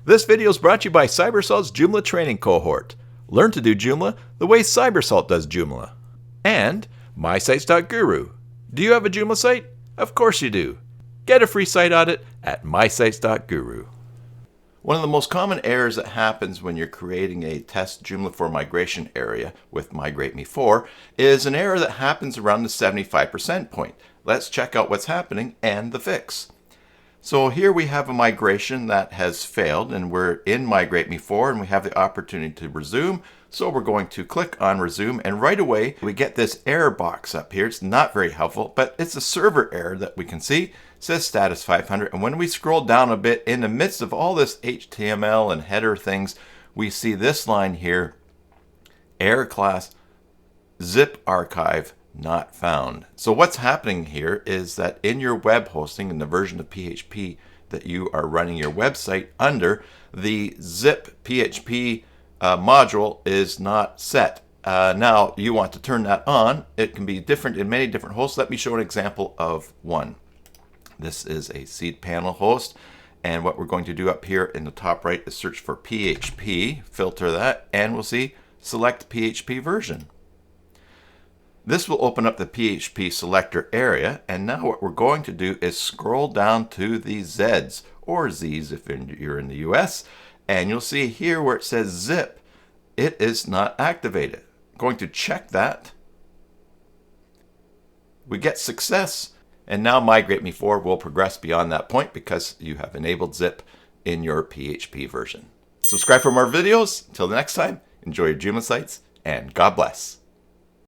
This video is brought to you by Cybersalt's Joomla training cohort. Learn to do Joomla the way Cybersalt does Joomla. And mysites.guru. Do you have a Joomla site? Of course you do. Get a free site audit at mysites.guru. One of the most common errors that happens when you're creating a test Joomla for migration area with MigrateMe 4 is an error that happens around the 75% point. Let's check out what's happening and the fix. So here we have a migration that has failed, and we're in MigrateMe 4 and we have the opportunity to resume. So we're going to click on resume, and right away we get this error box up here. It's not very helpful, but it's a server error that we can see. It says status 500, and when we scroll down a bit in the midst of all this HTML and header things, we see this line here, error class zip archive not found. So what's happening here is that in your web hosting, in the version of PHP that you are running your website under, the zip PHP module is not set. Now you want to turn that on. It can be different in many different hosts. Let me show an example of one. This is a seed panel host, and what we're going to do up here in the top right is search for PHP, filter that, and we'll see select PHP version. This will open up the PHP selector area, and now what we're going to do is scroll down to the Zs, or Zs if you're in the US, and you'll see here where it says zip, it is not activated. I'm going to check that. We get success, and now MigrateMe 4 will progress beyond that point because you have enabled zip in your PHP version. Subscribe for more videos. Until the next time, enjoy your Joomla sites, and God bless.